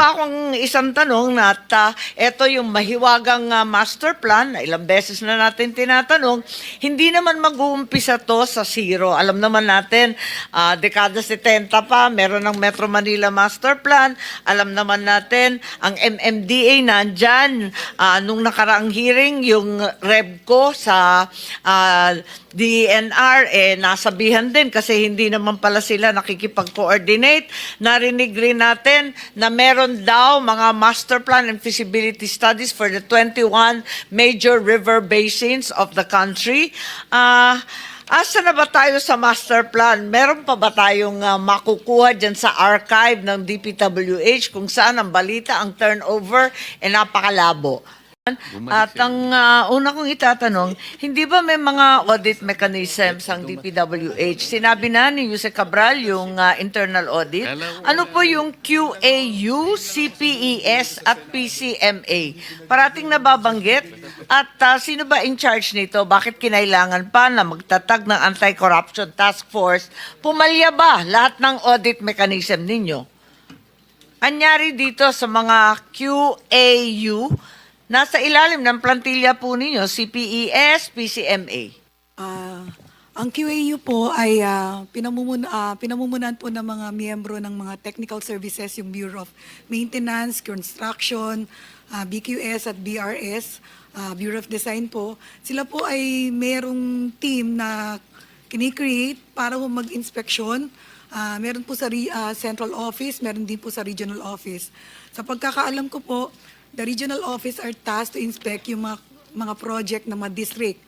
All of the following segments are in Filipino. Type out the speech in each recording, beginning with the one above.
pa akong isang tanong na at ito yung mahiwagang master plan, na ilang beses na natin tinatanong, hindi naman mag-uumpisa to sa zero. Alam naman natin, dekada 70 pa, meron ng Metro Manila Master Plan. Alam naman natin, ang MMDA nandyan. Nung nakaraang hearing, yung REBCO sa DENR, nasabihan din kasi hindi naman pala sila nakikipag-coordinate. Narinig rin natin na meron daw mga master plan and feasibility studies for the 21 major river basins of the country. Asa na ba tayo sa master plan? Meron pa ba tayong makukuha dyan sa archive ng DPWH kung saan ang balita, ang turnover, napakalabo? At ang una kong itatanong, hindi ba may mga audit mechanisms ang DPWH? Sinabi na ni Jose Cabral yung internal audit. Ano po yung QAU, CPES at PCMA? Parating nababanggit? At sino ba in charge nito? Bakit kinailangan pa na magtatag ng Anti-Corruption Task Force? Pumalya ba lahat ng audit mechanism ninyo? Anyari dito sa mga QAU, nasa ilalim ng plantilla po ninyo, CPES, PCMA. Ang QAU po ay pinamumunan po ng mga miyembro ng mga technical services, yung Bureau of Maintenance, Construction, BQS at BRS, Bureau of Design po. Sila po ay mayroong team na kinikreate para po mag-inspeksyon. Meron po sa central office, meron din po sa regional office. Sa pagkakaalam ko po, the regional office are tasked to inspect yung mga project ng mga district.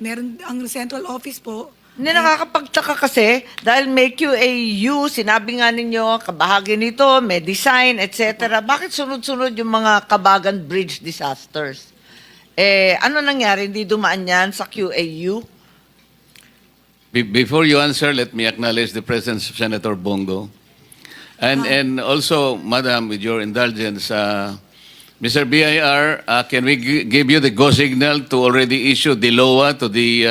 Meron ang central office po. Hindi nakakapagtaka kasi dahil may QAU, sinabi nga ninyo, kabahagi nito, may design, etc. Bakit sunod-sunod yung mga Kabagan Bridge disasters? Ano nangyari? Hindi dumaan yan sa QAU? Before you answer, let me acknowledge the presence of Senator Bongo. And also, Madam, with your indulgence, Mr. BIR, can we give you the go signal to already issue the LOA to the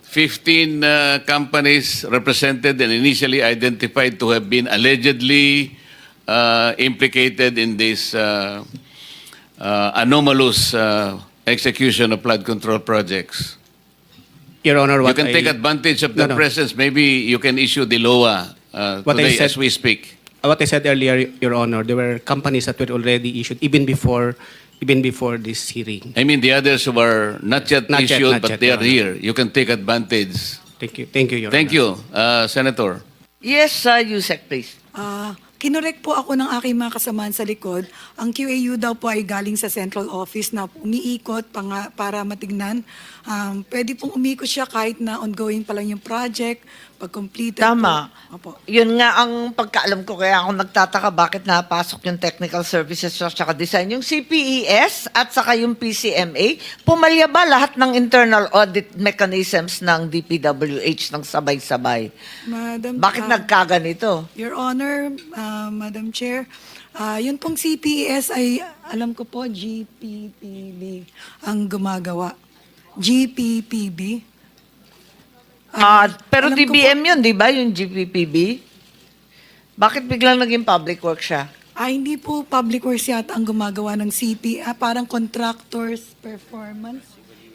15 companies represented and initially identified to have been allegedly implicated in this anomalous execution of flood control projects? Your Honor, You can take advantage of their presence. Maybe you can issue the LOA today as we speak. What I said earlier, Your Honor, there were companies that were already issued even before this hearing. I mean, the others who are not yet Not yet, issued, not but yet, they are Your Honor. here. You can take advantage. Thank you, Your Thank Honor. you, Senator. Yes, Yusek, please. Kinorek po ako ng aking mga kasamaan sa likod. Ang QAU daw po ay galing sa central office na umiikot para matignan. Pwede pong umikot siya kahit na ongoing pa lang yung project, pag completed Tama. po. Opo. Yun nga ang pagkaalam ko, kaya ako nagtataka bakit napasok yung technical services at saka design. Yung CPES at saka yung PCMA, pumalya ba lahat ng internal audit mechanisms ng DPWH ng sabay-sabay? Madam, Bakit nagkaganito? Your Honor, Madam Chair, yun pong CPES ay, alam ko po, GPPB ang gumagawa. GPPB. Pero alam ko DBM yun, di ba? Yung GPPB? Bakit biglang naging public work siya? Hindi po public works yata ang gumagawa ng CP, parang contractors performance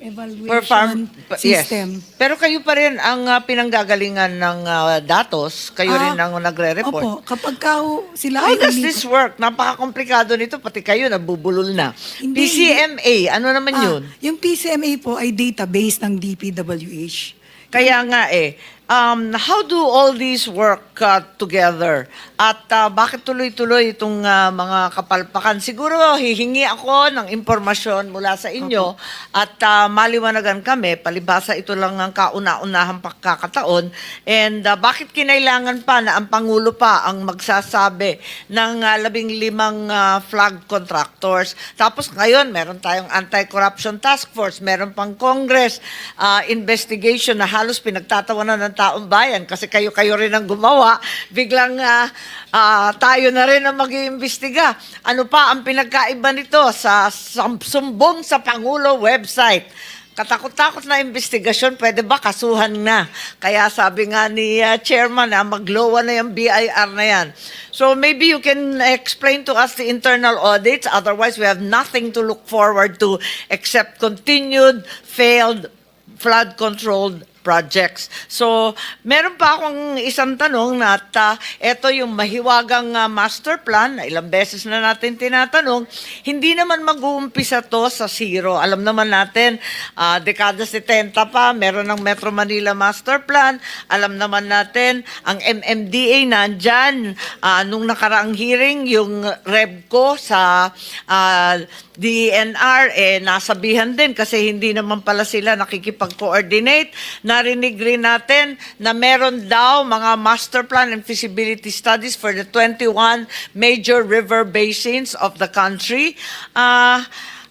evaluation system. Yes. Pero kayo pa rin ang pinanggagalingan ng datos. Kayo rin ang nagre-report. Opo, kapag sila How ay does this work? Napaka-komplikado nito. Pati kayo, nabubulol na. Hindi. PCMA, ano naman yun? Yung PCMA po ay database ng DPWH. Kaya nga how do all these work together? At bakit tuloy-tuloy itong mga kapalpakan? Siguro hihingi ako ng impormasyon mula sa inyo at maliwanagan kami, palibhasa ito lang ang kauna-unahang pagkakataon. And bakit kinailangan pa na ang Pangulo pa ang magsasabi ng 15 flag contractors? Tapos ngayon, meron tayong Anti-Corruption Task Force, meron pang Congress investigation na halos pinagtatawanan ng taong bayan kasi kayo rin ang gumawa, biglang tayo na rin ang mag-iimbestiga. Ano pa ang pinagkaiba nito sa sumbong sa Pangulo website? katakot-takot na investigasyon, pwede ba kasuhan na? Kaya sabi nga ni chairman na maglowa na yung BIR na yan. So maybe you can explain to us the internal audits, otherwise we have nothing to look forward to except continued failed flood-controlled projects. So, meron pa akong isang tanong na ito yung mahiwagang master plan, na ilang beses na natin tinatanong, hindi naman mag-uumpisa to sa zero. Alam naman natin, dekada 70 pa, meron ng Metro Manila Master Plan. Alam naman natin, ang MMDA nandyan. Nung nakaraang hearing, yung REBCO sa DENR, nasabihan din kasi hindi naman pala sila nakikipag-coordinate. Narinig rin natin na meron daw mga master plan and feasibility studies for the 21 major river basins of the country.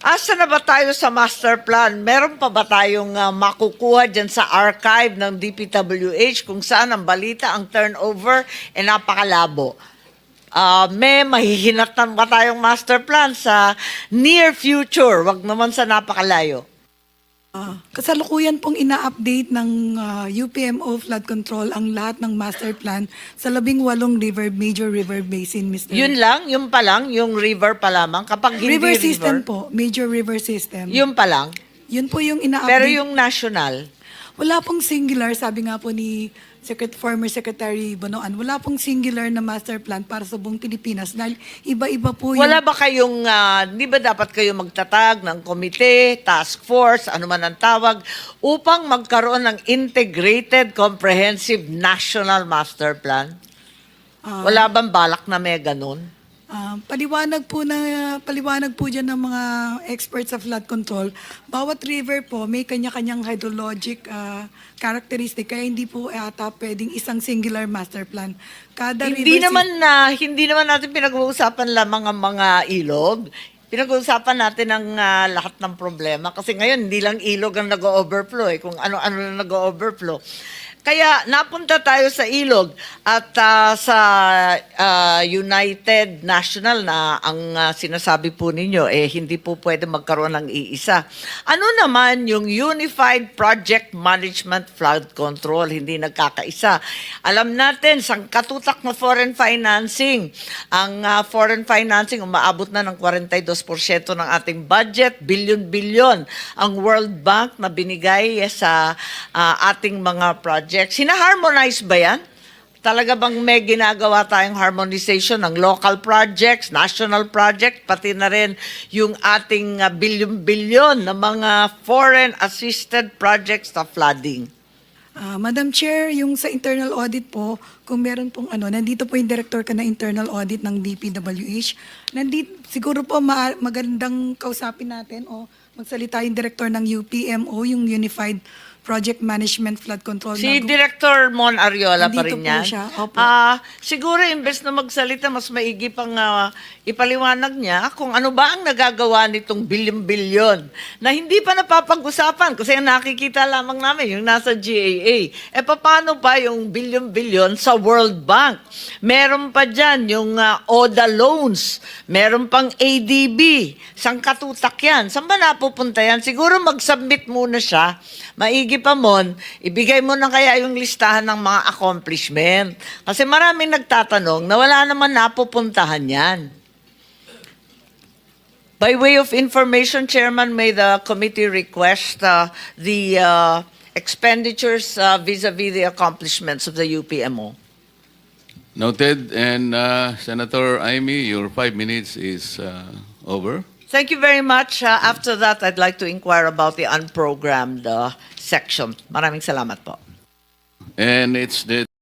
Asa na ba tayo sa master plan? Meron pa ba tayong makukuha dyan sa archive ng DPWH kung saan ang balita, ang turnover, napakalabo? May mahihinatan ba tayong master plan sa near future? Wag naman sa napakalayo. Kasalukuyan pong ina-update ng UPMO Flood Control ang lahat ng master plan sa 18 major river basin, Mr. Yun lang? Yun pa lang? Yung river pa lamang? Kapag hindi River system po, major river system. Yun pa lang? Yun po yung ina-update. Pero yung national? Wala pong singular, sabi nga po ni former Secretary Bonoan, wala pong singular na master plan para sa buong Pilipinas dahil iba-iba po yung... Wala ba kayong, di ba dapat kayo magtatag ng komite, task force, ano man ang tawag, upang magkaroon ng integrated, comprehensive national master plan? Wala bang balak na may ganun? Paliwanag po diyan ng mga experts sa flood control. Bawat river po may kanya-kanyang hydrologic characteristic kaya hindi po ata pwedeng isang singular master plan. Kada Hindi river hindi naman natin pinag-uusapan lamang ang mga ilog. Pinag-uusapan natin ang lahat ng problema kasi ngayon hindi lang ilog ang nag-overflow kung ano-ano na nag-overflow. Kaya napunta tayo sa ilog at sa United National na ang sinasabi po ninyo hindi po pwede magkaroon ng iisa. Ano naman yung Unified Project Management Flood Control, hindi nagkakaisa. Alam natin, sangkatutak na foreign financing. Ang foreign financing umaabot na ng 42% ng ating budget, bilyon-bilyon ang World Bank na binigay sa ating mga projects. Sina-harmonize ba yan? Talaga bang may ginagawa tayong harmonization ng local projects, national project, pati na rin yung ating bilyon-bilyon na mga foreign assisted projects sa flooding? Madam Chair, yung sa internal audit po, kung meron pong nandito po yung director ka na internal audit ng DPWH. Siguro po magandang kausapin natin o magsalita yung director ng UPMO, yung Unified Project Management Flood Control. Si Director Mon Ariola pa Nandito rin po yan. siya, opo. Siguro imbes na magsalita, mas maigi pang ipaliwanag niya kung ano ba ang nagagawa nitong bilyon-bilyon na hindi pa napapag-usapan kasi ang nakikita lamang namin yung nasa GAA. Paano pa yung bilyon-bilyon sa World Bank? Meron pa dyan yung ODA loans. Meron pang ADB. Sangkatutak yan. Saan ba napupunta yan? Siguro mag-submit muna siya. Maigi pa mon, ibigay mo na kaya yung listahan ng mga accomplishment. Kasi maraming nagtatanong na wala naman napupuntahan yan. By way of information, Chairman, may the committee request the expenditures vis-a-vis the accomplishments of the UPMO. Noted. And Senator Amy, your 5 minutes is over. Thank you very much. After that, I'd like to inquire about the unprogrammed section. Maraming salamat po. And it's the